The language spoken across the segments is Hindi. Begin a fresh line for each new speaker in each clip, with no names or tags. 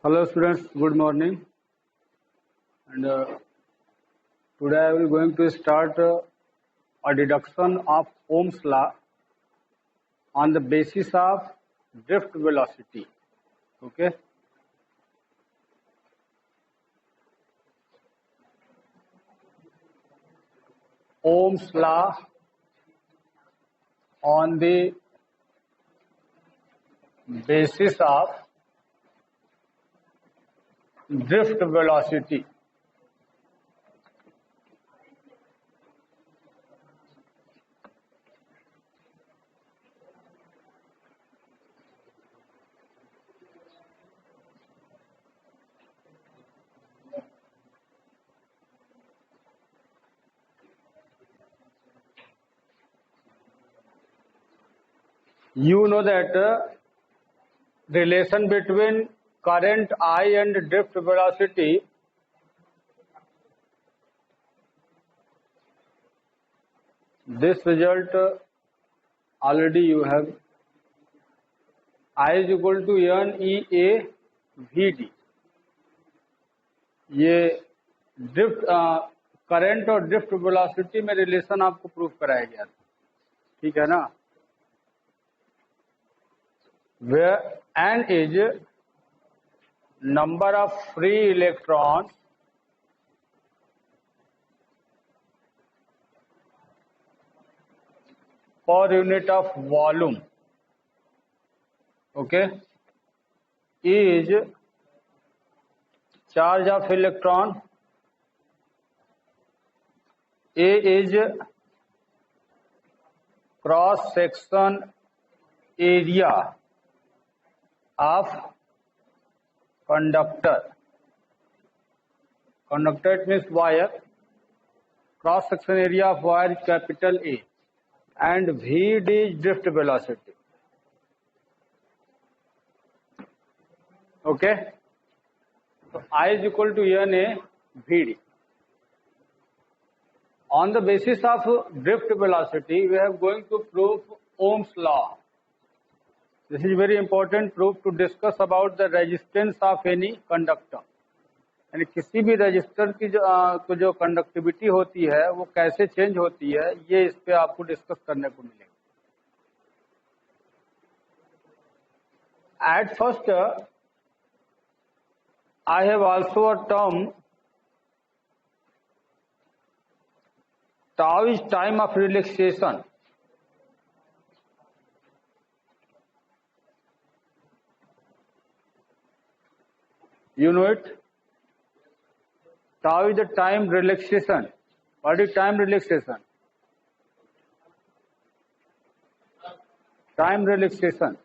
Hello students, good morning. And today I will going to start a deduction of Ohm's law on the basis of drift velocity. Okay. Ohm's law on the basis of drift velocity. You know that relation between current I and drift velocity this result already you have. I is equal to NEA VD. ये ड्रिफ्ट करंट और ड्रिफ्ट वेलोसिटी में रिलेशन आपको प्रूव कराया गया था, ठीक है ना। where n is number of free electrons per unit of volume, okay, is charge of electron, A is cross section area of conductor. Conductor it means wire. Cross section area of wire is capital A, and Vd is drift velocity. Okay. So I is equal to NA Vd. On the basis of drift velocity, we are going to prove Ohm's law. This is very important proof to discuss about the resistance of any conductor. यानी किसी भी रजिस्टर की जो कंडक्टिविटी होती है वो कैसे चेंज होती है, ये इस पे आपको डिस्कस करने को मिलेगा. At first, I have also a term tau is time of relaxation. You know it? Tau is the time relaxation. What is time relaxation? Time relaxation.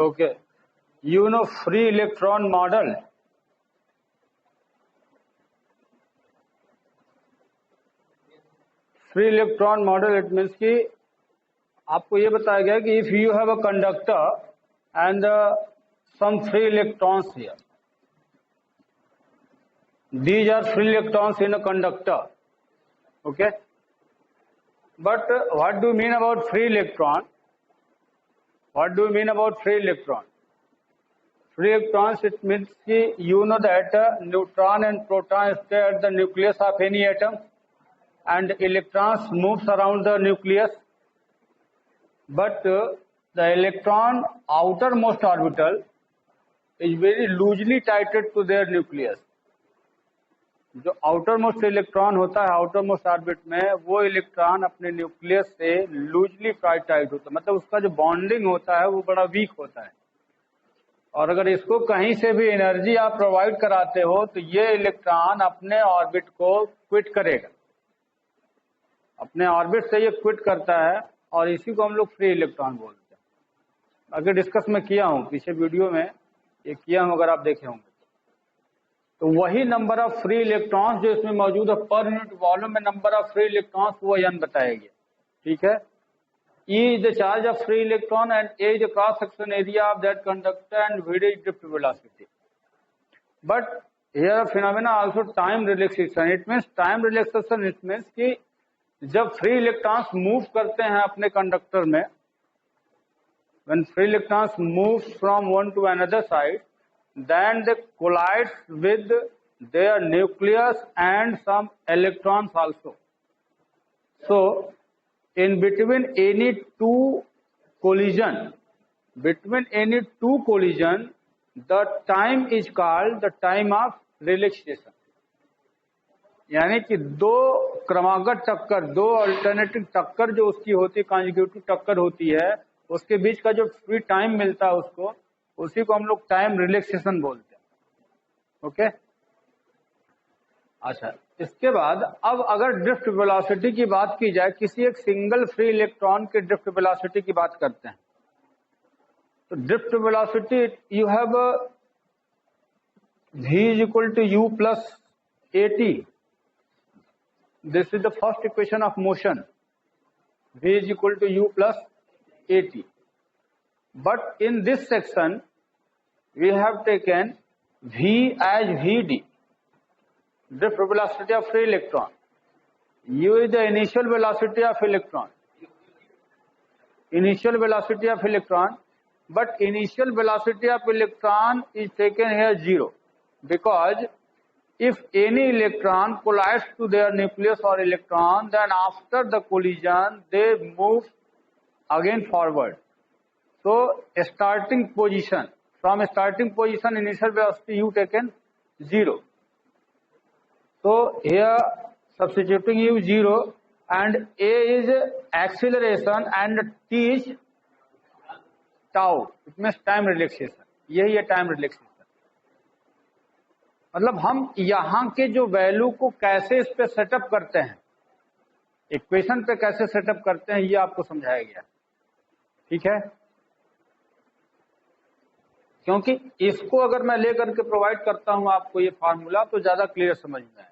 Okay. You know free electron model. Free electron model it means कि आपको ये बताया गया कि if you have a conductor and some free electrons here, these are free electrons in a conductor, okay. But what do you mean about free electron? What do you mean about free electron? Free electrons it means कि you know that neutron and proton stay at the nucleus of any atom and electrons moves around the nucleus, but the electron outermost orbital is very loosely tied to their nucleus. जो आउटर मोस्ट इलेक्ट्रॉन होता है आउटर मोस्ट ऑर्बिट में, वो इलेक्ट्रॉन अपने न्यूक्लियस से लूजली टाइट होता है, मतलब उसका जो बॉन्डिंग होता है वो बड़ा वीक होता है. और अगर इसको कहीं से भी एनर्जी आप प्रोवाइड कराते हो तो ये इलेक्ट्रॉन अपने ऑर्बिट को क्विट करेगा, अपने ऑर्बिट से ये क्विट करता है, और इसी को हम लोग फ्री इलेक्ट्रॉन बोलते हैं. आगे डिस्कस में किया हूँ, पीछे वीडियो में ये किया हूँ, अगर आप देखे होंगे. तो वही नंबर ऑफ फ्री इलेक्ट्रॉन्स जो इसमें मौजूद है पर यूनिट वॉल्यूम में नंबर ऑफ फ्री इलेक्ट्रॉन्स वो n बताया गया। ठीक है, E is the charge of free electron and A is the cross section area of that conductor and V is drift velocity. But here a phenomena also time relaxation. It means time relaxation. It means कि जब free electrons move करते हैं अपने conductor में, when free electrons move from one to another side, then they collide with their nucleus and some electrons also. So in between any two collision, the time is called the time of relaxation. यानी कि दो क्रमागत टक्कर, दो अल्टरनेटिव टक्कर जो उसकी होती है, कॉन्जिक्यूटिव टक्कर होती है, उसके बीच का जो फ्री टाइम मिलता है उसको, उसी को हम लोग टाइम रिलैक्सेशन बोलते हैं। ओके, अच्छा, इसके बाद अब अगर ड्रिफ्ट वेलोसिटी की बात की जाए, किसी एक सिंगल फ्री इलेक्ट्रॉन के ड्रिफ्ट वेलोसिटी की बात करते हैं, तो drift velocity you have v is equal to u plus at. This is the first equation of motion. v is equal to u plus at. But in this section we have taken v as vd, drift velocity of free electron. U is the initial velocity of electron. Initial velocity of electron, but initial velocity of electron is taken here 0, because if any electron collides to their nucleus or electron, then after the collision they move again forward. So starting position, from starting position initial velocity u taken 0. So here substituting u 0 and a is acceleration and t is tau. It means time relaxation. यही है टाइम रिलैक्सेशन। मतलब हम यहाँ के जो वैल्यू को कैसे इस पे सेटअप करते हैं, इक्वेशन पे कैसे सेटअप करते हैं, ये आपको समझाया गया। ठीक है, क्योंकि इसको अगर मैं लेकर के प्रोवाइड करता हूं आपको ये फार्मूला, तो ज्यादा क्लियर समझ में आए।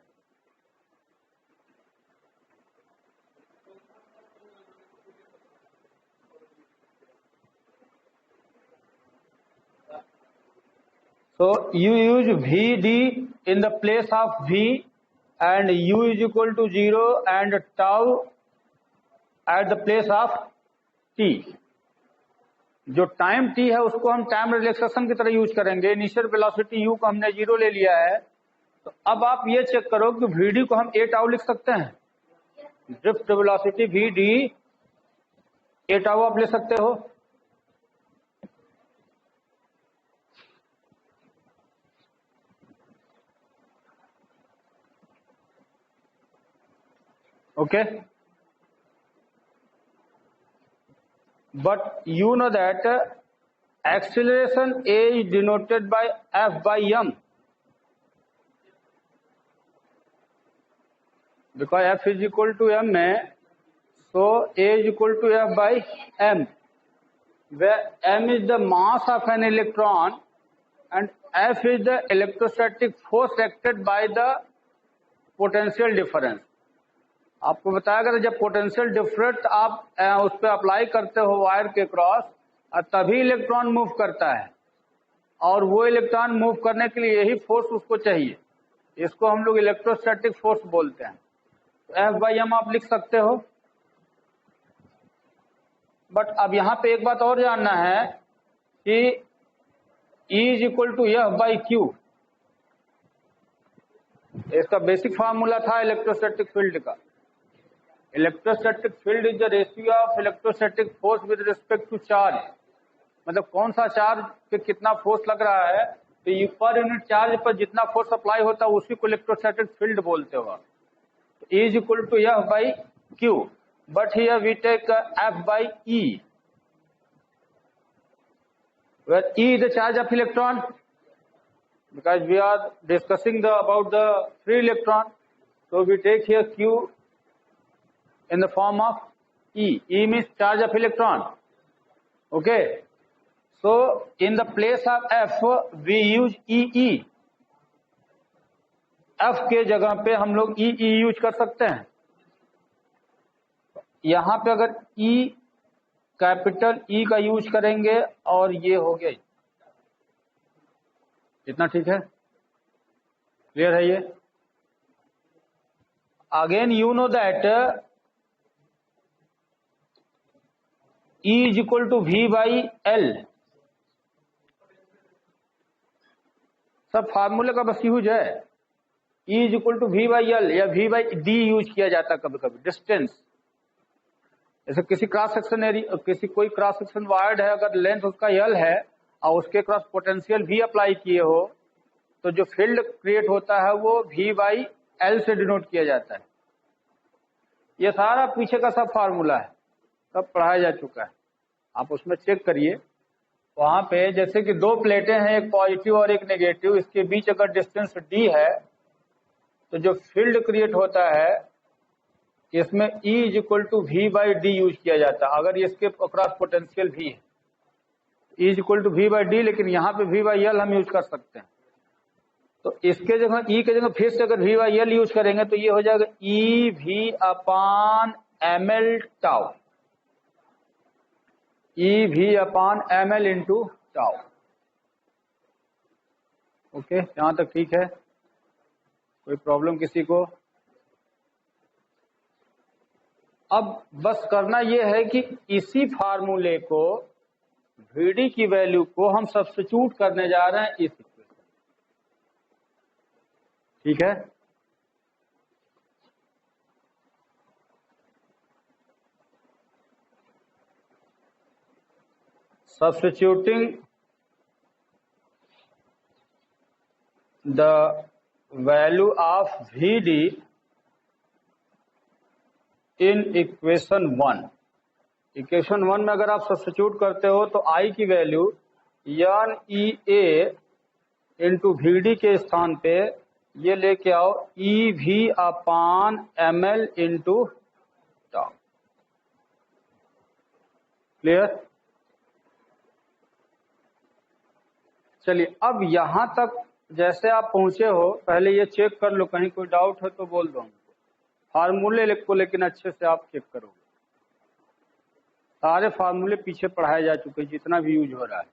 So you use Vd in the place of V and u is equal to 0 and tau at the place of t. जो टाइम t है उसको हम टाइम रिलैक्सेशन की तरह यूज करेंगे। इनिशियल वेलोसिटी u को हमने 0 ले लिया है, तो अब आप ये चेक करो कि Vd को हम a टाउ लिख सकते हैं। Drift velocity Vd a tau आप ले सकते हो। Okay, but you know that acceleration a is denoted by f by m, because f is equal to m है, so a is equal to f by m, where m is the mass of an electron and f is the electrostatic force acted by the potential difference. आपको बताया गया जब पोटेंशियल डिफरेंस आप उस पर अप्लाई करते हो वायर के क्रॉस, तभी इलेक्ट्रॉन मूव करता है, और वो इलेक्ट्रॉन मूव करने के लिए यही फोर्स उसको चाहिए। इसको हम लोग इलेक्ट्रोस्टैटिक फोर्स बोलते हैं। तो एफ बाई एम आप लिख सकते हो। बट अब यहाँ पे एक बात और जानना है कि E is equal to F by Q, इसका बेसिक फार्मूला था इलेक्ट्रोस्टैटिक फील्ड का। Electrostatic field is the ratio of electrostatic force with respect to charge. मतलब कौन सा चार्ज पे कितना फोर्स लग रहा है, तो पर यूनिट चार्ज पर जितना फोर्स अप्लाई होता है उसी को इलेक्ट्रोस्टैटिक फील्ड बोलते हो। E is equal to F by Q, but here we take F by E, where E is the charge of electron, because we are discussing about the free electron, so we take here Q in the form of E. E means charge of electron. Okay, so in the place of F we use EE. F के जगह पे हम लोग ई यूज कर सकते हैं। यहां पे अगर ई, कैपिटल ई का यूज करेंगे और ये हो गया, इतना ठीक है, क्लियर है ये। Again you know that E is equal to V by L, सब फार्मूले का बस यूज है। E is equal to V by L या V बाई D यूज किया जाता है कभी कभी, डिस्टेंस। जैसे किसी क्रॉस सेक्शन एरिया, किसी कोई क्रॉस सेक्शन वायर्ड है, अगर लेंथ उसका L है और उसके क्रॉस पोटेंशियल V अप्लाई किए हो, तो जो फील्ड क्रिएट होता है वो V बाई L से डिनोट किया जाता है। ये सारा पीछे का सब फार्मूला है, सब पढ़ाया जा चुका है, आप उसमें चेक करिए। वहां पे जैसे कि दो प्लेटें हैं, एक पॉजिटिव और एक नेगेटिव, इसके बीच अगर डिस्टेंस D है तो जो फील्ड क्रिएट होता है इसमें E is equal to V by D use किया जाता है। अगर इसके अक्रॉस पोटेंशियल V है, E is equal to V by D, लेकिन यहाँ पे V बाई L हम यूज कर सकते हैं। तो इसके जगह E के जगह फिर से अगर V बाई L यूज करेंगे तो ये हो जाएगा EV अपान ML टाउ, EV अपान ML इंटू टाउ। ओके, यहां तक ठीक है, कोई प्रॉब्लम किसी को? अब बस करना यह है कि इसी फार्मूले को, VD की वैल्यू को हम सब्स्टिट्यूट करने जा रहे हैं इस इक्वेशन, ठीक है। Substituting the value of VD in equation 1। Equation 1 में अगर आप सब्स्टिट्यूट करते हो तो I की वैल्यू NEA इंटू VD के स्थान पे ये लेके आओ EV अपान ML इंटू टाउ। क्लियर? चलिए, अब यहां तक जैसे आप पहुंचे हो, पहले ये चेक कर लो, कहीं कोई डाउट है तो बोल दो। फार्मूले को लेकिन अच्छे से आप चेक करोगे, सारे फार्मूले पीछे पढ़ाए जा चुके हैं जितना भी यूज हो रहा है।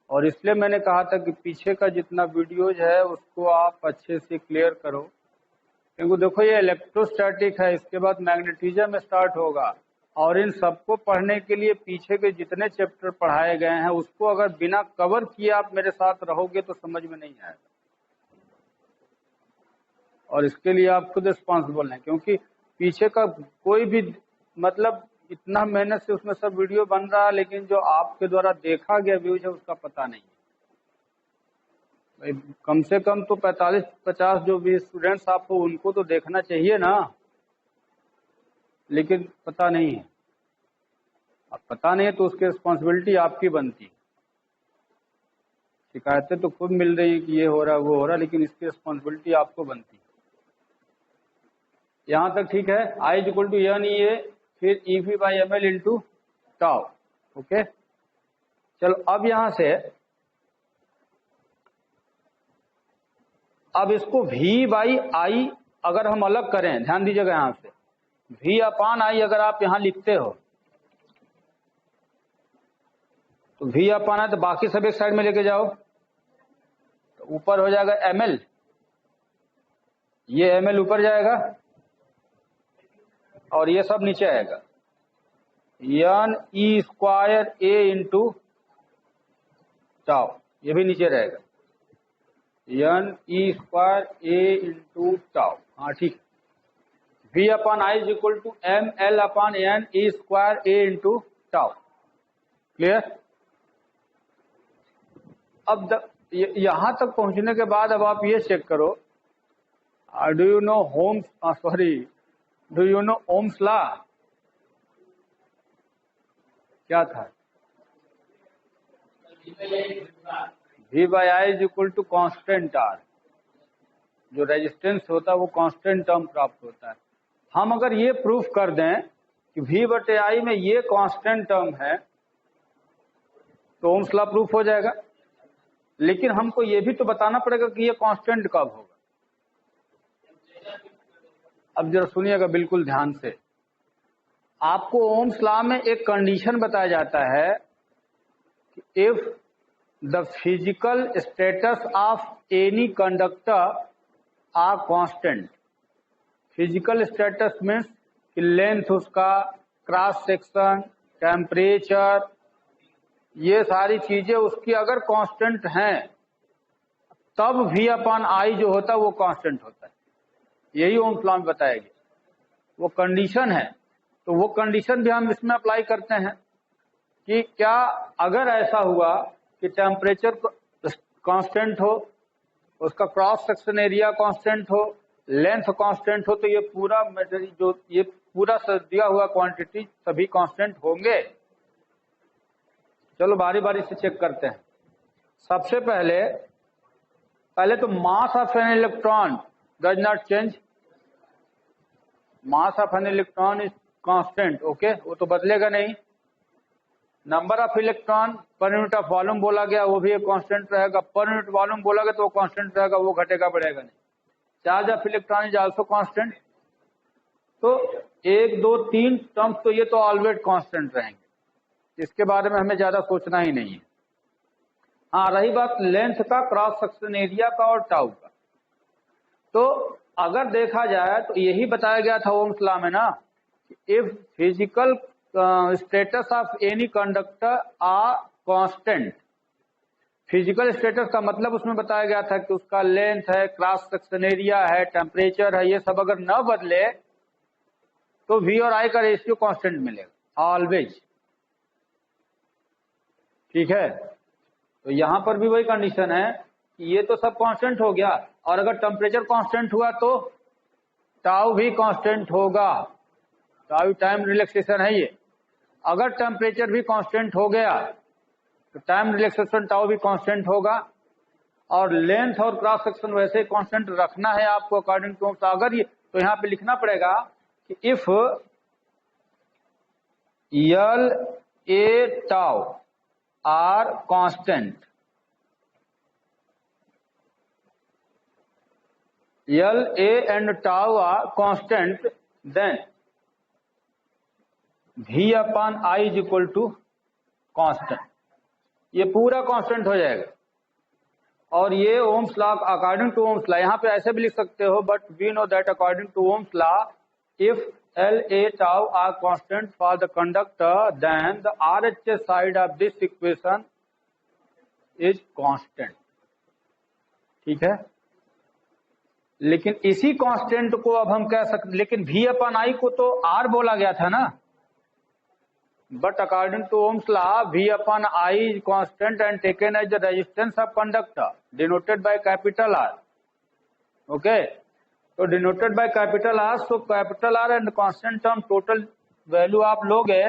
और इसलिए मैंने कहा था कि पीछे का जितना वीडियोज है उसको आप अच्छे से क्लियर करो, क्योंकि देखो ये इलेक्ट्रोस्टैटिक है, इसके बाद मैग्नेटिज्म स्टार्ट होगा, और इन सबको पढ़ने के लिए पीछे के जितने चैप्टर पढ़ाए गए हैं उसको अगर बिना कवर किए आप मेरे साथ रहोगे तो समझ में नहीं आएगा। और इसके लिए आप खुद रिस्पॉन्सिबल हैं, क्योंकि पीछे का कोई भी, मतलब इतना मेहनत से उसमें सब वीडियो बन रहा है, लेकिन जो आपके द्वारा देखा गया व्यूज है उसका पता नहीं है। कम से कम तो 45-50 जो भी स्टूडेंट्स आप हो उनको तो देखना चाहिए ना, लेकिन पता नहीं है। अब पता नहीं है तो उसकी रिस्पॉन्सिबिलिटी आपकी बनती है। शिकायतें तो खुद मिल रही है कि ये हो रहा है वो हो रहा है, लेकिन इसकी रिस्पॉन्सिबिलिटी आपको बनती है। यहां तक ठीक है। I is equal to NEA फिर EV by ML into tau. Okay, चलो अब यहां से अब इसको V बाई I अगर हम अलग करें, ध्यान दीजिएगा, यहां से V अपान I अगर आप यहां लिखते हो तो V अपान I, तो बाकी सब एक साइड में लेके जाओ, तो ऊपर हो जाएगा ML, ये ML ऊपर जाएगा और ये सब नीचे आएगा, NE square A into tau, ये भी नीचे रहेगा, NE square A into tau. हाँ ठीक है। V upon I is equal to ML upon NE square A into tau. Clear? अब यहां तक पहुंचने के बाद अब आप ये चेक करो, do you know Ohm's law? क्या था? V बाई I is equal to constant R। जो रेजिस्टेंस होता है वो कांस्टेंट टर्म प्राप्त होता है। हम अगर ये प्रूफ कर दें कि V बटे I में ये कांस्टेंट टर्म है तो ओम्स लॉ प्रूफ हो जाएगा। लेकिन हमको ये भी तो बताना पड़ेगा कि ये कांस्टेंट कब होगा। अब जरा सुनिएगा बिल्कुल ध्यान से। आपको ओम्स लॉ में एक कंडीशन बताया जाता है कि if the physical status of any conductor are constant. Physical status means कि लेंथ उसका, क्रॉस सेक्शन, टेम्परेचर, ये सारी चीजें उसकी अगर कांस्टेंट हैं तब V अपॉन I जो होता है वो कांस्टेंट होता है। यही ओम्स लॉ में बताया गया, वो कंडीशन है। तो वो कंडीशन भी हम इसमें अप्लाई करते हैं कि क्या अगर ऐसा हुआ कि टेम्परेचर कांस्टेंट हो, उसका क्रॉस सेक्शन एरिया कांस्टेंट हो, लेंथ कांस्टेंट हो, तो ये पूरा जो ये पूरा दिया हुआ क्वांटिटी सभी कांस्टेंट होंगे। चलो बारी बारी से चेक करते हैं। सबसे पहले तो mass of an electron does not change. Mass of an electron is constant, okay, वो तो बदलेगा नहीं। Number of electron per unit of volume बोला गया, वो भी एक कांस्टेंट रहेगा। पर यूनिट वॉल्यूम बोला गया तो वो कांस्टेंट रहेगा, वो घटेगा बढ़ेगा नहीं। Charge of electron is also constant. तो 1 2 3 टर्म्स तो ये तो ऑलवेज कांस्टेंट रहेंगे, इसके बारे में हमें ज्यादा सोचना ही नहीं है। हाँ, रही बात लेंथ का, क्रॉस सेक्शन एरिया का और टाउ का, तो अगर देखा जाए तो यही बताया गया था ओम्स लॉ में ना, if physical status of any conductor are constant. Physical status का मतलब उसमें बताया गया था कि उसका लेंथ है, क्रॉस सेक्शन एरिया है, टेम्परेचर है, ये सब अगर न बदले तो V और I का रेशियो कांस्टेंट मिलेगा ऑलवेज। ठीक है, तो यहां पर भी वही कंडीशन है कि ये तो सब कांस्टेंट हो गया, और अगर टेम्परेचर कांस्टेंट हुआ तो टाउ भी कांस्टेंट होगा। टाउ टाइम रिलैक्सेशन है ये। अगर टेम्परेचर भी कांस्टेंट हो गया तो टाइम रिलैक्सेशन टाउ भी कांस्टेंट होगा, और लेंथ और क्रॉस सेक्शन वैसे कांस्टेंट रखना है आपको अकॉर्डिंग टू। अगर ये तो यहां पे लिखना पड़ेगा कि if L A tau are constant, L A and tau are constant, then V upon I is equal to constant। ये पूरा कांस्टेंट हो जाएगा। और ये Ohm's law according to Ohm's law, यहाँ पे ऐसे भी लिख सकते हो, but we know that according to Ohm's law if L A tau are constant for the conductor then the RHS side of this equation is constant। ठीक है, लेकिन इसी कांस्टेंट को अब हम कह सकते, लेकिन V अपन I को तो R बोला गया था ना, but according to Ohm's law V upon I is constant and taken as the resistance of conductor denoted by capital R। Okay, तो denoted by capital R, so capital R and constant term total value आप लोगे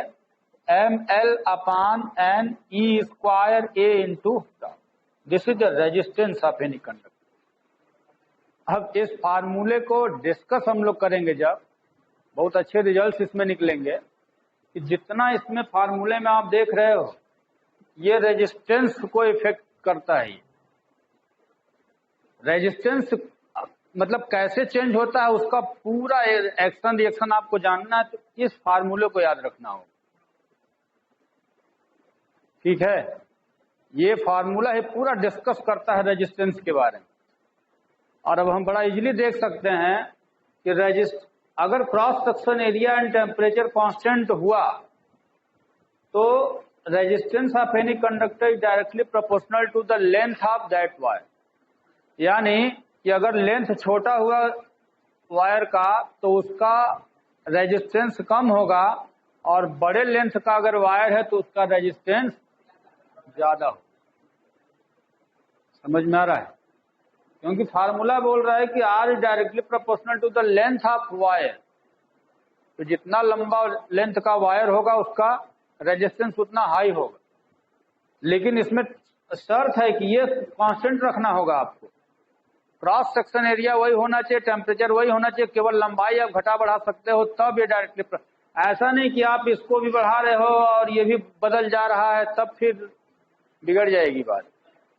ML upon N E square A into tau. This is the resistance of any conductor. अब इस फार्मूले को डिस्कस हम लोग करेंगे जब बहुत अच्छे रिजल्ट्स इसमें निकलेंगे कि जितना इसमें फार्मूले में आप देख रहे हो ये रेजिस्टेंस को इफेक्ट करता है। रेजिस्टेंस मतलब कैसे चेंज होता है उसका पूरा एक्शन रिएक्शन आपको जानना है, तो इस फार्मूले को याद रखना होगा। ठीक है, ये फार्मूला है पूरा डिस्कस करता है रेजिस्टेंस के बारे में। और अब हम बड़ा इजीली देख सकते हैं कि अगर cross section area and temperature constant हुआ तो resistance of any conductor is directly proportional to the length of that wire. यानी कि अगर लेंथ छोटा हुआ वायर का तो उसका रेजिस्टेंस कम होगा, और बड़े लेंथ का अगर वायर है तो उसका रेजिस्टेंस ज्यादा हो। समझ में आ रहा है? क्योंकि फार्मूला बोल रहा है कि R is directly proportional to the length of wire. तो जितना लंबा लेंथ का वायर होगा उसका रेजिस्टेंस उतना हाई होगा, लेकिन इसमें शर्त है कि ये कांस्टेंट रखना होगा आपको। क्रॉस सेक्शन एरिया वही होना चाहिए, टेम्परेचर वही होना चाहिए, केवल लंबाई आप घटा बढ़ा सकते हो तब ये डायरेक्टली। ऐसा नहीं कि आप इसको भी बढ़ा रहे हो और ये भी बदल जा रहा है, तब फिर बिगड़ जाएगी बात।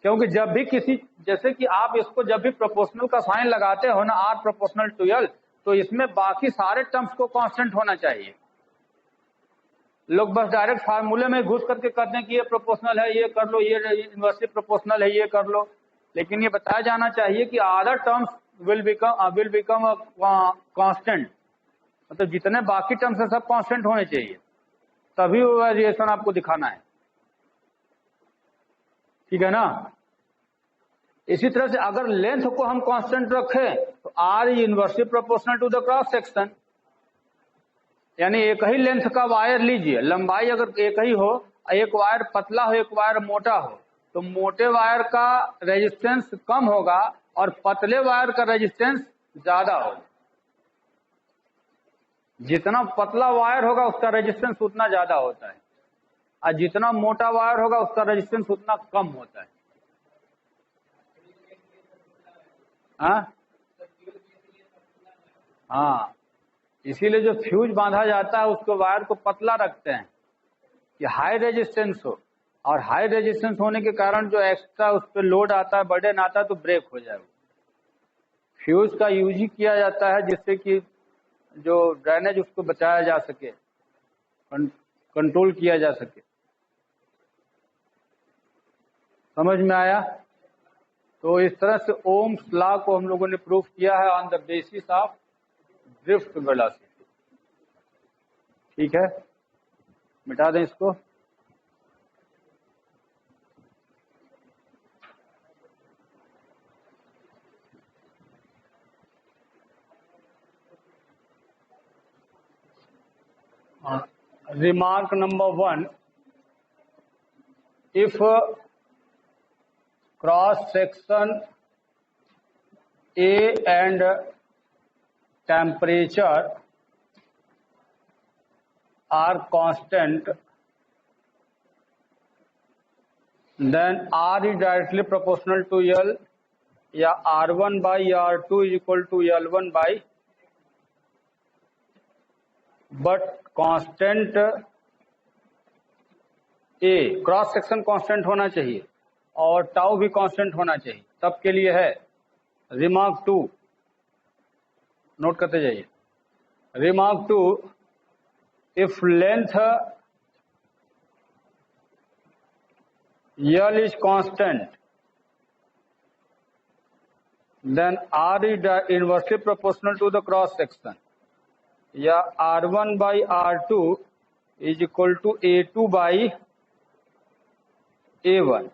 क्योंकि जब भी किसी, जैसे कि आप इसको जब भी प्रोपोर्शनल का साइन लगाते हो ना, R प्रोपोर्शनल टू L, तो इसमें बाकी सारे टर्म्स को कांस्टेंट होना चाहिए। लोग बस डायरेक्ट फार्मूले में घुस करके करते हैं कि ये प्रोपोर्शनल है, ये कर लो, ये इनवर्सली प्रोपोर्शनल है, ये कर लो, लेकिन ये बताया जाना चाहिए कि other terms will become constant, मतलब जितने बाकी टर्म्स है सब कांस्टेंट होने चाहिए, तभी वो वेरिएशन आपको दिखाना है। ठीक है ना। इसी तरह से अगर लेंथ को हम कांस्टेंट रखें तो R is inversely proportional to the cross section, यानी एक ही लेंथ का वायर लीजिए, लंबाई अगर एक ही हो, एक वायर पतला हो एक वायर मोटा हो, तो मोटे वायर का रेजिस्टेंस कम होगा और पतले वायर का रेजिस्टेंस ज्यादा होगा। जितना पतला वायर होगा उसका रेजिस्टेंस उतना ज्यादा होता है, और जितना मोटा वायर होगा उसका रेजिस्टेंस उतना कम होता है। हाँ, इसीलिए जो फ्यूज बांधा जाता है उसको वायर को पतला रखते हैं कि हाई रेजिस्टेंस हो, और हाई रेजिस्टेंस होने के कारण जो एक्स्ट्रा उस पर लोड आता है, बर्डन आता है, तो ब्रेक हो जाए। फ्यूज का यूज ही किया जाता है जिससे कि जो ड्रेनेज उसको बचाया जा सके, कंट्रोल किया जा सके। समझ में आया। तो इस तरह से ओम्स लॉ को हम लोगों ने प्रूव किया है on the basis of drift velocity. ठीक है, मिटा दें इसको। Remark number 1, if cross section A and temperature are constant, then R is directly proportional to L, या R1 by R2 is equal to L1 by, but constant A, cross section constant होना चाहिए और टाउ भी कांस्टेंट होना चाहिए। तब के लिए है रिमार्क 2, नोट करते जाइए। Remark 2, if length L is constant, then R is inversely proportional to the cross section, या R1 by R2 is equal to A2 by A1।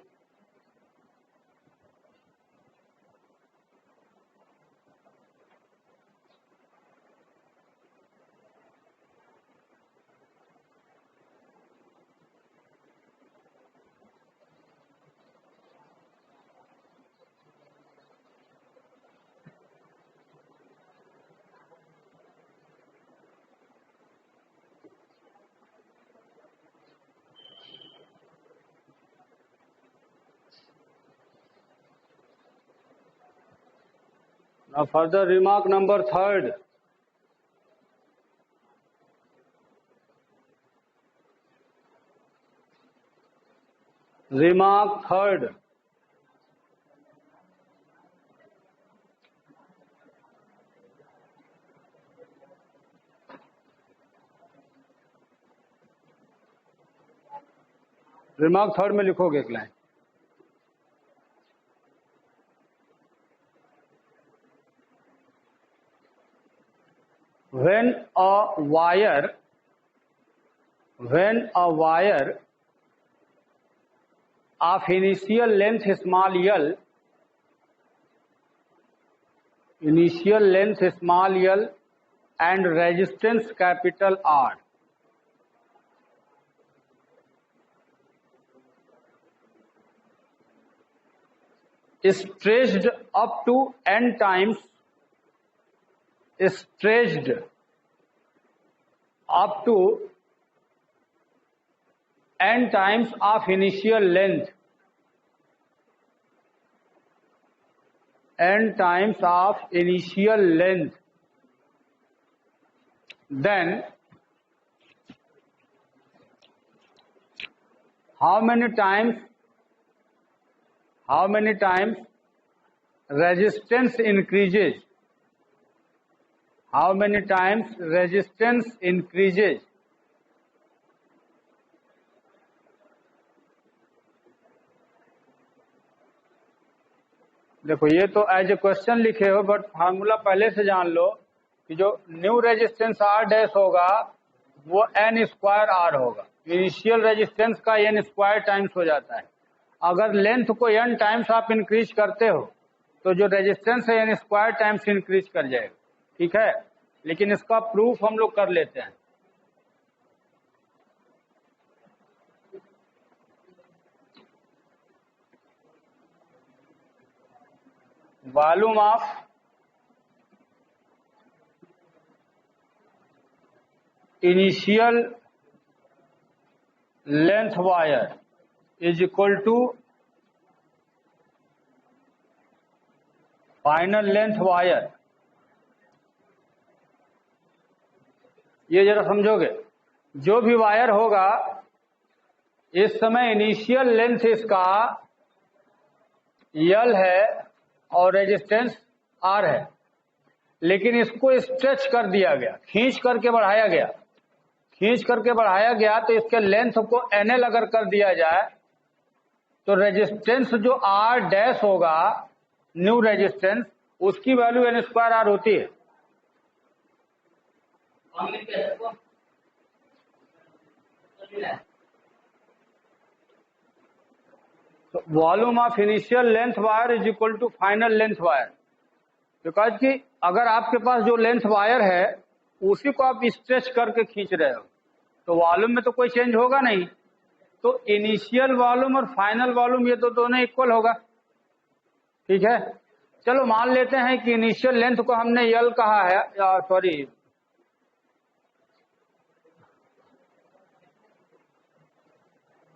Now further remark number 3rd. Remark 3rd. Remark 3rd में लिखोगे एक line. When a wire of initial length small l and resistance capital R is stretched up to n times of initial length, then how many times resistance increases how many times resistance increases. देखो ये तो एज ए क्वेश्चन लिखे हो, बट फार्मूला पहले से जान लो कि जो न्यू रेजिस्टेंस आर डैश होगा वो एन स्क्वायर आर होगा। इनिशियल रेजिस्टेंस का एन स्क्वायर टाइम्स हो जाता है। अगर लेंथ को एन टाइम्स आप इंक्रीज करते हो तो जो रेजिस्टेंस है एन स्क्वायर टाइम्स इंक्रीज कर जाएगा, ठीक है। लेकिन इसका प्रूफ हम लोग कर लेते हैं। Volume of initial length wire is equal to final length wire. ये जरा समझोगे, जो भी वायर होगा इस समय इनिशियल लेंथ इसका यल है और रेजिस्टेंस आर है, लेकिन इसको स्ट्रेच कर दिया गया, खींच करके बढ़ाया गया। खींच करके बढ़ाया गया तो इसके लेंथ को एनएल अगर कर दिया जाए तो रेजिस्टेंस जो आर डैश होगा न्यू रेजिस्टेंस, उसकी वैल्यू एन स्क्वायर आर होती है। तो volume of initial length wire is equal to final length wire. Because कि अगर आपके पास जो लेंथ वायर है उसी को आप स्ट्रेच करके खींच रहे हो तो वॉल्यूम में तो कोई चेंज होगा नहीं। तो इनिशियल वॉल्यूम और फाइनल वॉल्यूम ये तो दोनों इक्वल होगा, ठीक है। चलो मान लेते हैं कि इनिशियल लेंथ को हमने यल कहा है, सॉरी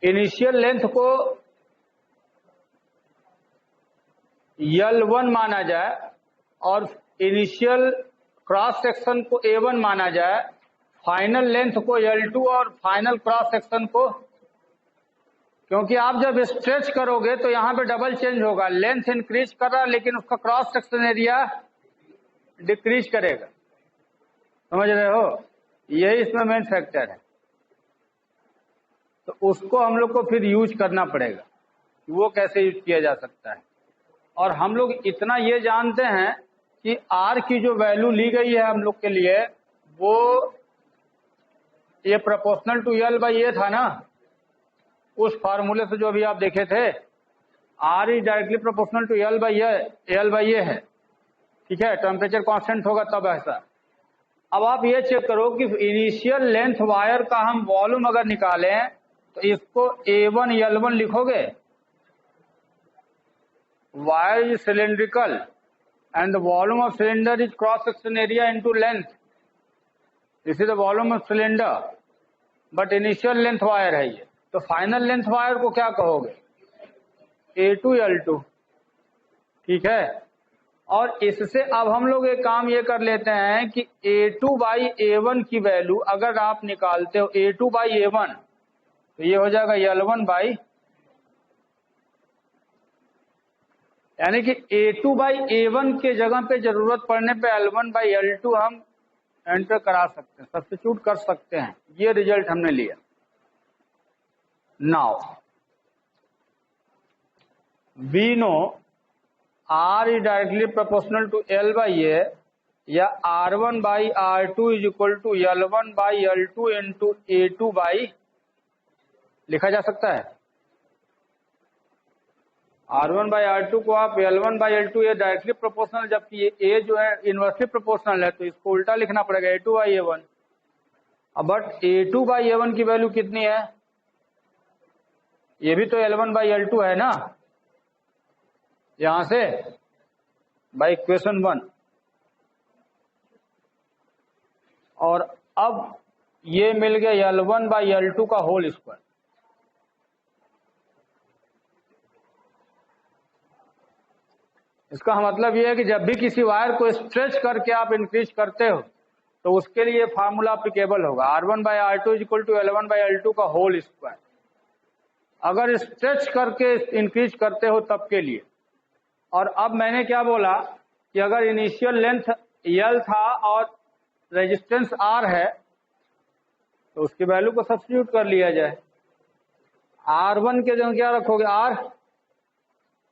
इनिशियल लेंथ को L1 माना जाए और इनिशियल क्रॉस सेक्शन को A1 माना जाए, फाइनल लेंथ को L2 और फाइनल क्रॉस सेक्शन को, क्योंकि आप जब स्ट्रेच करोगे तो यहां पे डबल चेंज होगा, लेंथ इंक्रीज कर रहा है लेकिन उसका क्रॉस सेक्शन एरिया डिक्रीज करेगा। समझ रहे हो, यही इसमें मेन फैक्टर है। तो उसको हम लोग को फिर यूज करना पड़ेगा, वो कैसे यूज किया जा सकता है। और हम लोग इतना ये जानते हैं कि आर की जो वैल्यू ली गई है हम लोग के लिए वो ये प्रोपोर्शनल टू एल बाई ए था ना, उस फार्मूले से जो अभी आप देखे थे, R is directly proportional to L by A है, ठीक है। टेम्परेचर कांस्टेंट होगा तब ऐसा। अब आप ये चेक करो कि इनिशियल लेंथ वायर का हम वॉल्यूम अगर निकालें तो इसको A1 L1 लिखोगे। Wire is cylindrical and the volume of cylinder is cross section area into length. This is the volume of cylinder, but initial length wire है ये। तो फाइनल लेंथ वायर को क्या कहोगे, A2 L2, ठीक है। और इससे अब हम लोग एक काम ये कर लेते हैं कि A2 बाई A1 की वैल्यू अगर आप निकालते हो A2 बाई A1 तो ये हो जाएगा L1 बाई, यानी कि A2 बाई A1 के जगह पे जरूरत पड़ने पे L1 बाई L2 हम एंटर करा सकते हैं, सब्स्टिट्यूट कर सकते हैं। ये रिजल्ट हमने लिया। Now we know R is directly proportional to L by A, या R1 by R2 is equal to L1 by L2 into A2 by, लिखा जा सकता है। R1 by R2 को आप L1 by L2, ये डायरेक्टली प्रोपोर्शनल, जबकि ये A जो है इनवर्सली प्रोपोर्शनल है, तो इसको उल्टा लिखना पड़ेगा A2 by A1। अब बट A2 by A1 की वैल्यू कितनी है, ये भी तो L1 by L2 है ना, यहां से बाय इक्वेशन 1। और अब ये मिल गया L1 बाई L2 का होल स्क्वायर। इसका मतलब ये है कि जब भी किसी वायर को स्ट्रेच करके आप इंक्रीज करते हो तो उसके लिए फार्मूला अप्लीकेबल होगा, R1 by R2 is equal to L1 by L2 का होल स्क्वायर। अगर स्ट्रेच करके इंक्रीज करते हो तब के लिए। और अब मैंने क्या बोला कि अगर इनिशियल लेंथ L था और रेजिस्टेंस R है तो उसकी वैल्यू को सब्स्टिट्यूट कर लिया जाए। R1 के जगह क्या रखोगे? R,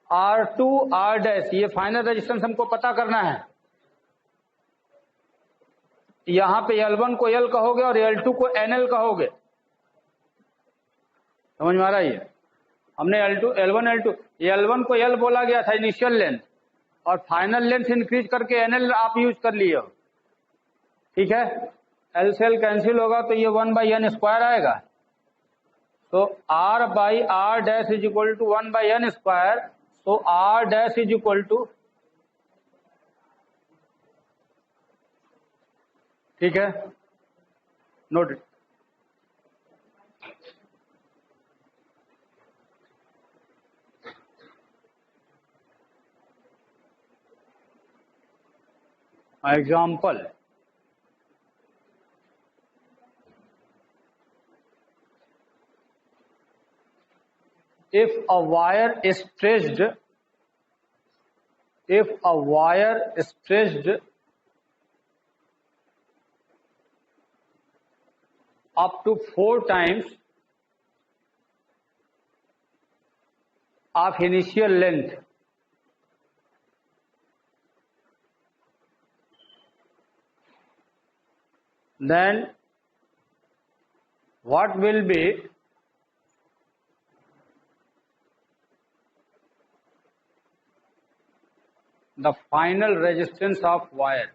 R2, R डैश, ये फाइनल रेजिस्टेंस हमको पता करना है। यहां पे L1 को L कहोगे और L2 को NL कहोगे। समझ में आ रहा है? ये हमने L1 को L बोला गया था इनिशियल लेंथ, और फाइनल लेंथ इंक्रीज करके NL आप यूज कर लिए हो। ठीक है, L से L कैंसिल होगा तो ये 1/n² आएगा। तो R by R dash is equal to 1/n²। तो R dash is equal to, ठीक है, note it. Example, if a wire is stretched up to 4 times of initial length, then what will be the final resistance of wire?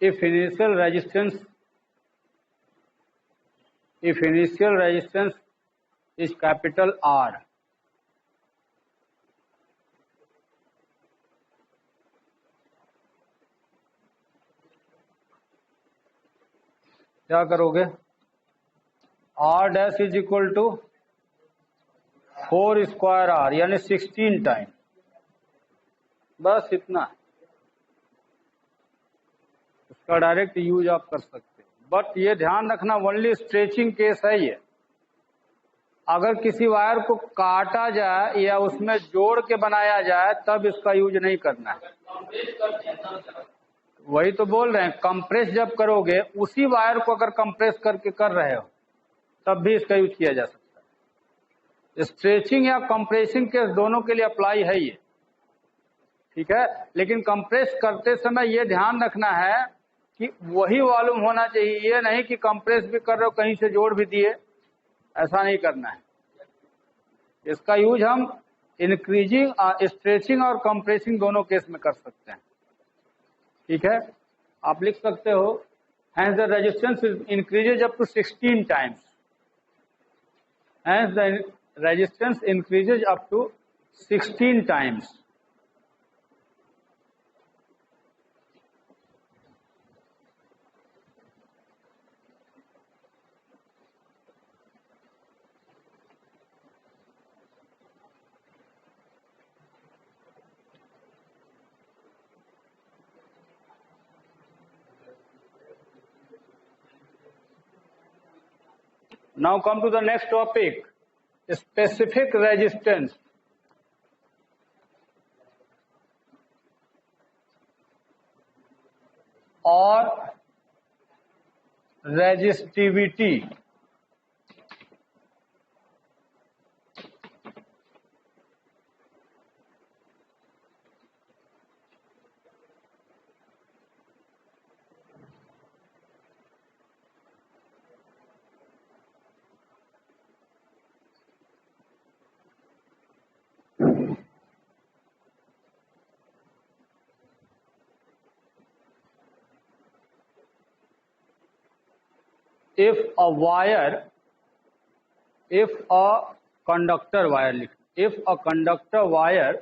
If initial resistance is capital R, क्या करोगे? R dash is equal to 4² R यानी 16 टाइम, बस इतना। इसका डायरेक्ट यूज आप कर सकते हो, बट ये ध्यान रखना ओनली स्ट्रेचिंग केस है ये। अगर किसी वायर को काटा जाए या उसमें जोड़ के बनाया जाए तब इसका यूज नहीं करना है। वही तो बोल रहे हैं, कंप्रेस जब करोगे, उसी वायर को अगर कंप्रेस करके कर रहे हो तब भी इसका यूज किया जा सकता है। स्ट्रेचिंग या कंप्रेसिंग केस दोनों के लिए अप्लाई है ये, ठीक है। लेकिन कंप्रेस करते समय ये ध्यान रखना है कि वही वॉल्यूम होना चाहिए, ये नहीं कि कंप्रेस भी कर रहे हो कहीं से जोड़ भी दिए, ऐसा नहीं करना है। इसका यूज हम इंक्रीजिंग, स्ट्रेचिंग और कंप्रेसिंग दोनों केस में कर सकते हैं, ठीक है। आप लिख सकते हो, hence the resistance increases up to 16 times. Hence the resistance increases up to 16 times. Now come to the next topic, specific resistance. और resistivity. If a conductor wire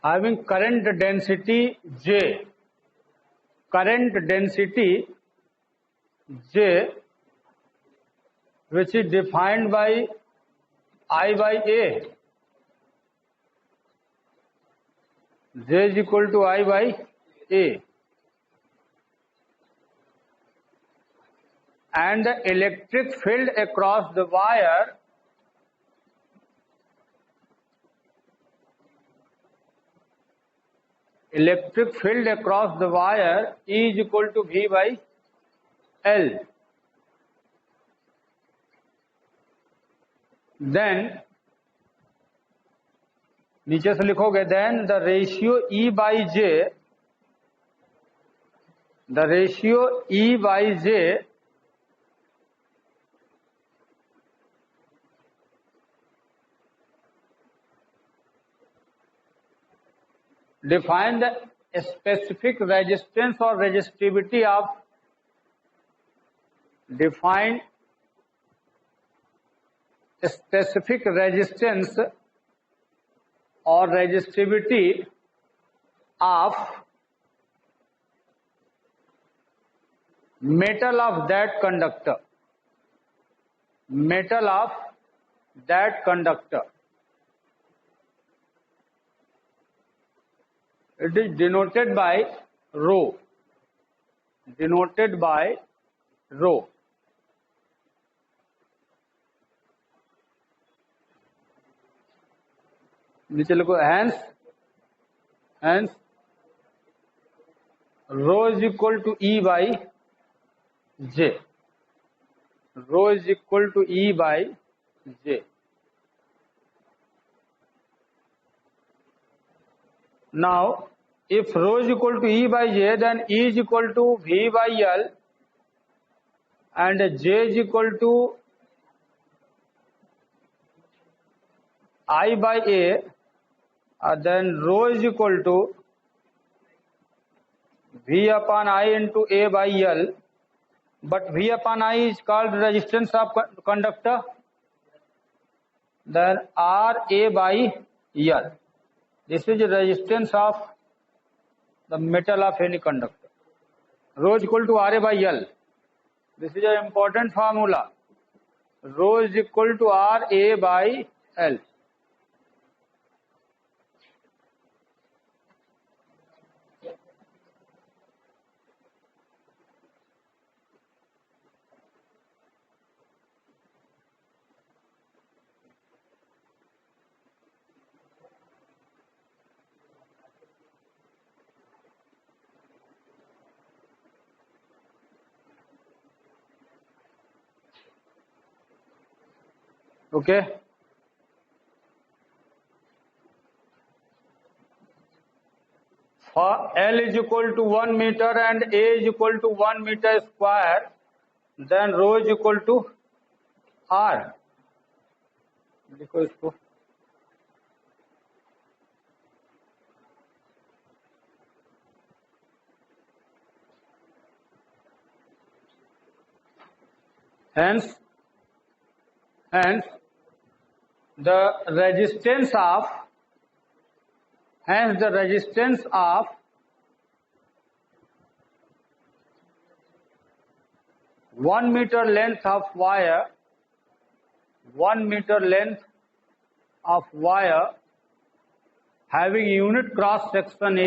having current density J, which is defined by I by A, J is equal to I by A, and the electric field across the wire E is equal to V by L. Then नीचे से लिखोगे then the ratio E by J define the specific resistance or resistivity of specific resistance or resistivity of metal of that conductor. It is denoted by rho. नीचे लिखो hence rho is equal to E by J. Now, if rho is equal to E by J, then E is equal to V by L and J is equal to I by A, then rho is equal to V upon I into A by L, but V upon I is called resistance of conductor, then R A by L. This is the resistance of the metal of any conductor. Rho is equal to R A by L. This is an important formula. Rho is equal to R A by L. Okay. For L is equal to 1 meter and A is equal to 1 meter square, then rho is equal to R. देखो इसको hence the resistance of 1 meter length of wire, having unit cross section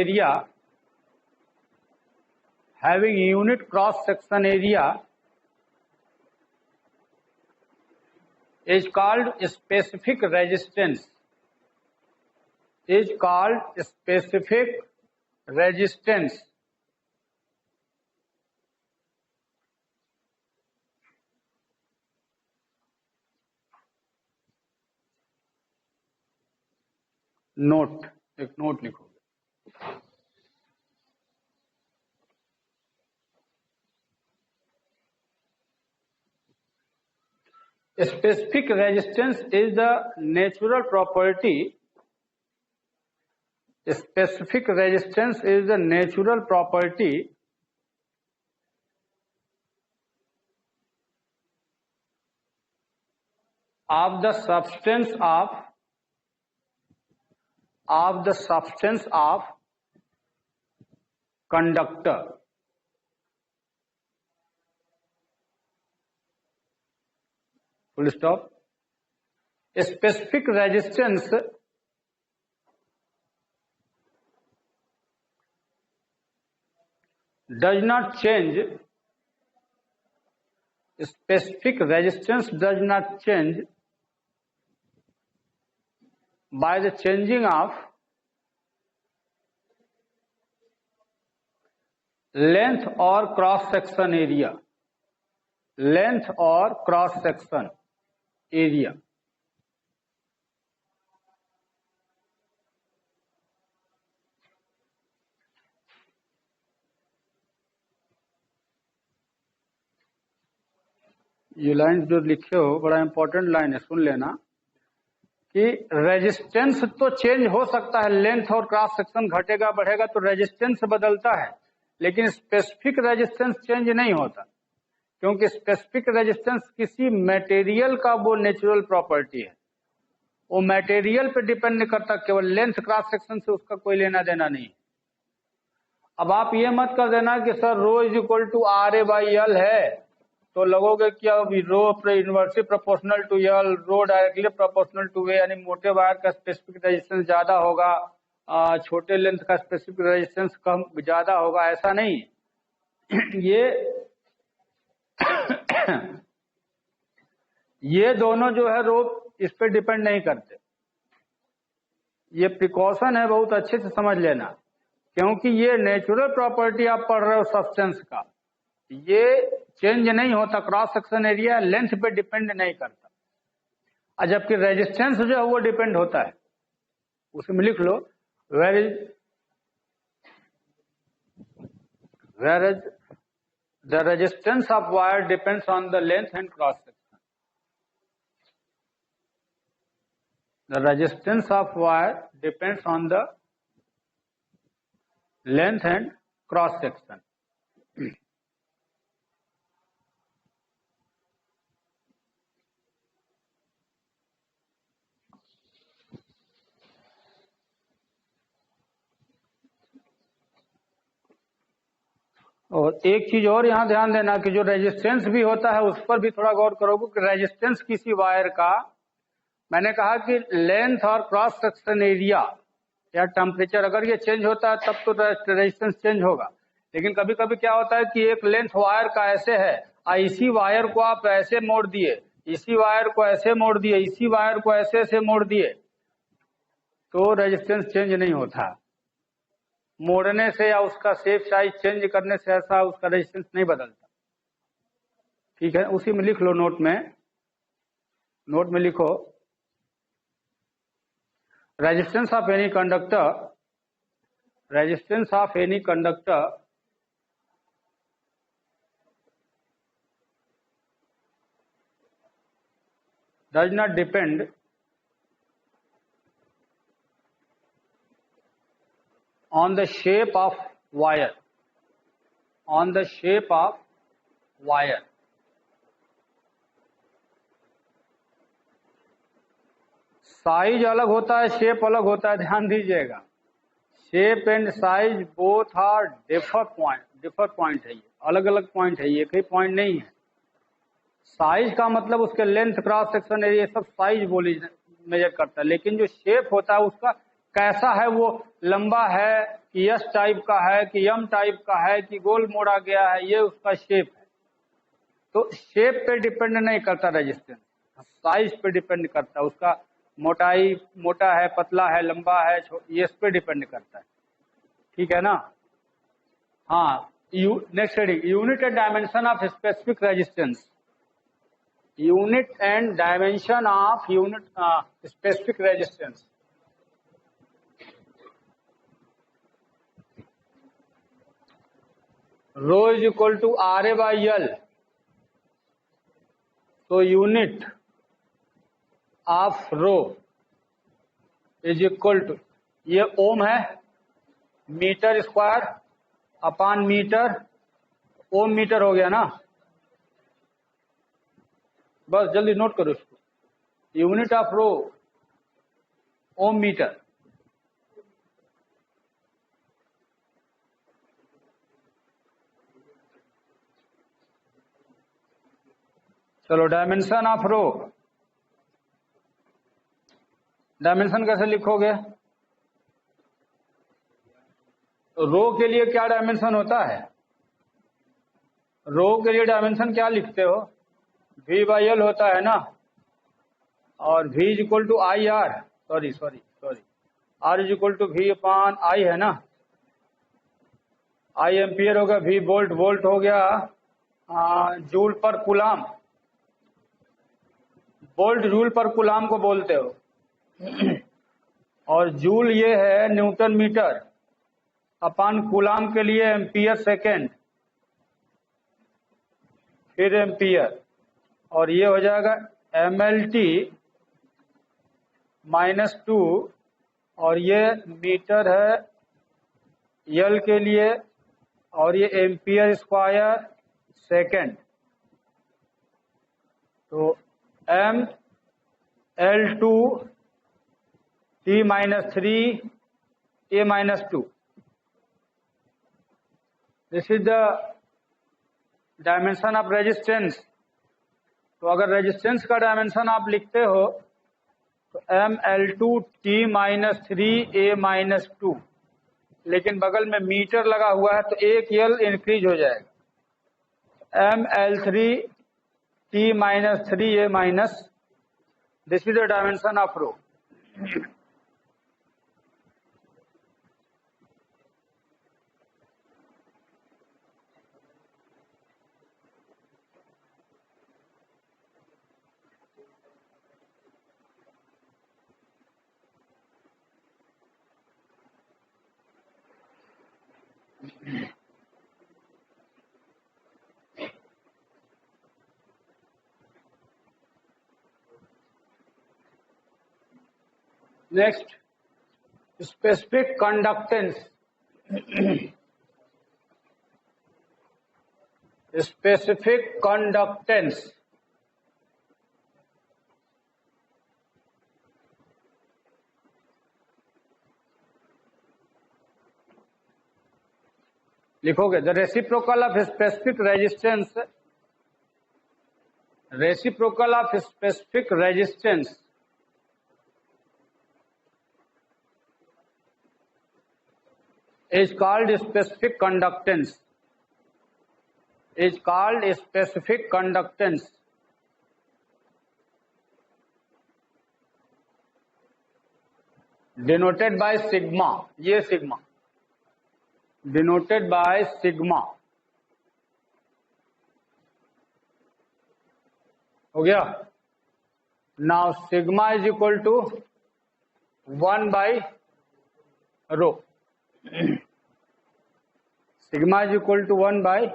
area is called specific resistance. Note, एक नोट लिखो. Specific resistance is the natural property. Specific resistance is the natural property of the substance of conductor. Full stop. Specific resistance does not change, specific resistance does not change by the changing of length or cross section area. Length or cross section area. ये लाइन जो लिखे हो बड़ा इंपॉर्टेंट लाइन है, सुन लेना कि रेजिस्टेंस तो चेंज हो सकता है, लेंथ और क्रॉस सेक्शन घटेगा बढ़ेगा तो रेजिस्टेंस बदलता है, लेकिन स्पेसिफिक रेजिस्टेंस चेंज नहीं होता, क्योंकि स्पेसिफिक रेजिस्टेंस किसी मटेरियल का वो नेचुरल प्रॉपर्टी है, वो मटेरियल पे डिपेंड नहीं करता, केवल लेंथ क्रॉस सेक्शन से उसका कोई लेना देना नहीं। अब आप ये मत कर देना कि sir rho is equal to R A by L है, तो लगोगे कि अब rho inversely proportional to L, rho directly proportional to A, यानी मोटे वायर का स्पेसिफिक रेजिस्टेंस ज्यादा होगा, छोटे लेंथ का स्पेसिफिक रेजिस्टेंस कम ज्यादा होगा, ऐसा नहीं। ये दोनों जो है रो इस पे डिपेंड नहीं करते। ये प्रिकॉशन है, बहुत अच्छे से समझ लेना, क्योंकि ये नेचुरल प्रॉपर्टी आप पढ़ रहे हो सब्सटेंस का, ये चेंज नहीं होता, क्रॉस सेक्शन एरिया लेंथ पे डिपेंड नहीं करता, और जबकि रेजिस्टेंस जो है वो डिपेंड होता है। उसमें लिख लो where is the resistance of wire depends on the length and cross section. The resistance of wire depends on the length and cross section. और एक चीज और यहां ध्यान देना कि जो रेजिस्टेंस भी होता है उस पर भी थोड़ा गौर करोगे कि रेजिस्टेंस किसी वायर का, मैंने कहा कि लेंथ और क्रॉस सेक्शन एरिया या टेम्परेचर अगर ये चेंज होता है तब तो रेजिस्टेंस चेंज होगा, लेकिन कभी कभी क्या होता है कि एक लेंथ वायर का ऐसे है, इसी वायर को आप ऐसे मोड़ दिए, इसी वायर को ऐसे मोड़ दिए, इसी वायर को ऐसे ऐसे मोड़ दिए, तो रेजिस्टेंस चेंज नहीं होता। मोड़ने से या उसका शेप साइज चेंज करने से ऐसा उसका रेजिस्टेंस नहीं बदलता। ठीक है, उसी में लिख लो, नोट में लिखो resistance of any conductor does not depend on the shape of wire, size अलग होता है, शेप अलग होता है, ध्यान दीजिएगा। Shape and size both are differ point है, ये अलग अलग पॉइंट है, ये एक ही पॉइंट नहीं है। साइज का मतलब उसके लेंथ क्रॉस सेक्शन एरिया सब साइज मेजर करता है, लेकिन जो शेप होता है उसका कैसा है, वो लंबा है कि एस टाइप का है कि एम टाइप का है कि गोल मोड़ा गया है, ये उसका शेप है। तो शेप पे डिपेंड नहीं करता रेजिस्टेंस, साइज पे डिपेंड करता है, उसका मोटाई मोटा है, पतला है, लंबा है, ये इस पे डिपेंड करता है। ठीक है ना। हाँ, next heading, unit and dimension of specific resistance. Unit and dimension of specific resistance. Rho is equal to R A by L, तो unit of rho is equal to, ये ओम है, metre square upon metre, ohm metre हो गया ना, बस जल्दी नोट करो इसको। Unit of rho ohm metre, चलो डायमेंशन ऑफ रो, डायमेंशन कैसे लिखोगे? तो रो के लिए क्या डायमेंशन होता है? रो के लिए डायमेंशन क्या लिखते हो? V बाई एल होता है ना, और V is equal to I R, sorry R is equal to V upon I है ना। I एम्पियर हो गया, V वोल्ट, वोल्ट हो गया जूल पर कूलाम, वोल्ट जूल पर कूलाम को बोलते हो, और जूल ये है न्यूटन मीटर, अपान कूलाम के लिए एम्पियर सेकेंड, फिर एम्पियर, और ये हो जाएगा MLT -2, और ये मीटर है यल के लिए, और ये एम्पियर स्क्वायर सेकेंड। तो ML2 T -3 A -2, this is the dimension of resistance. तो अगर रेजिस्टेंस का डायमेंशन आप लिखते हो तो ML2 T -3 A -2, लेकिन बगल में मीटर लगा हुआ है तो एक यल इंक्रीज हो जाएगा, ML3 T -3 A-, this is the dimension of rho. Next, specific conductance. Specific conductance लिखोगे, the reciprocal of specific resistance, reciprocal of specific resistance is called specific conductance, is called specific conductance। denoted by sigma, ये sigma denoted by sigma, हो गया। now sigma is equal to 1 by rho, sigma is equal to 1 by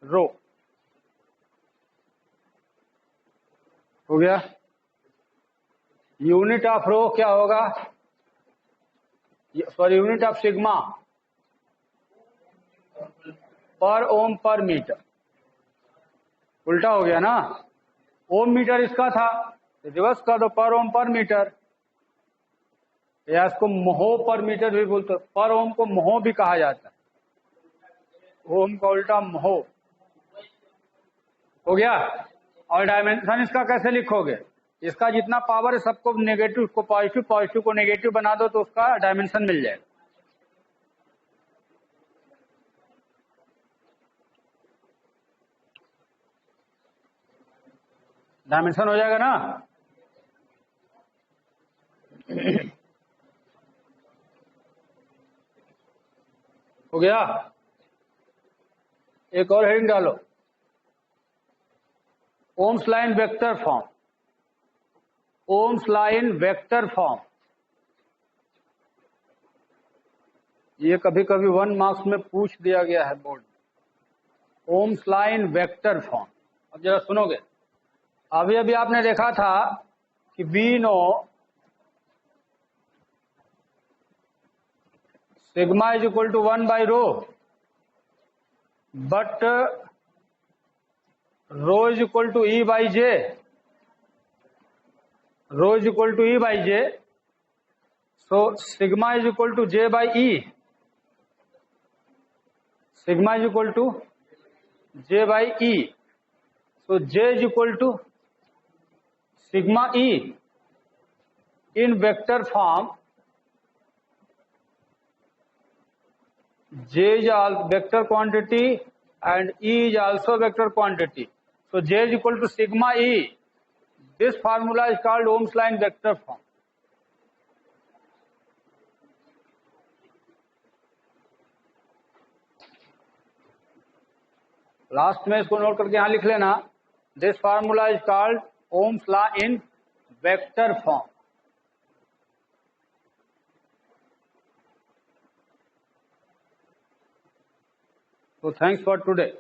rho, हो गया। यूनिट ऑफ रो क्या होगा, सॉरी यूनिट ऑफ सिग्मा पर ओम पर मीटर, उल्टा हो गया ना, ओम मीटर इसका था, रिवर्स कर दो, पर ओम पर मीटर, या इसको मोहो पर मीटर भी बोलते हो, पर ओम को मोहो भी कहा जाता है, ओम का उल्टा मोहो, हो गया। और डायमेंशन इसका कैसे लिखोगे, इसका जितना पावर है सबको नेगेटिव को पॉजिटिव, पॉजिटिव को नेगेटिव बना दो तो उसका डायमेंशन मिल जाएगा। डायमेंशन हो जाएगा ना। हो गया। एक और हेडिंग डालो, Ohm's line vector form, Ohm's line vector form, ये कभी कभी 1 मार्क्स में पूछ दिया गया है बोर्ड में, ओम्स लाइन वेक्टर फॉर्म। अब जरा सुनोगे, अभी अभी आपने देखा था कि we know sigma is equal to 1 by rho, but rho is equal to E by J, rho is equal to E by J, so sigma is equal to J by E, sigma is equal to J by E, so J is equal to sigma E in vector form, J is a vector quantity and E is also vector quantity. So J is equal to sigma E. This formula is called Ohm's law in vector form. Last में इसको नोट करके यहां लिख लेना. This formula is called Ohm's law in vector form. So thanks for today.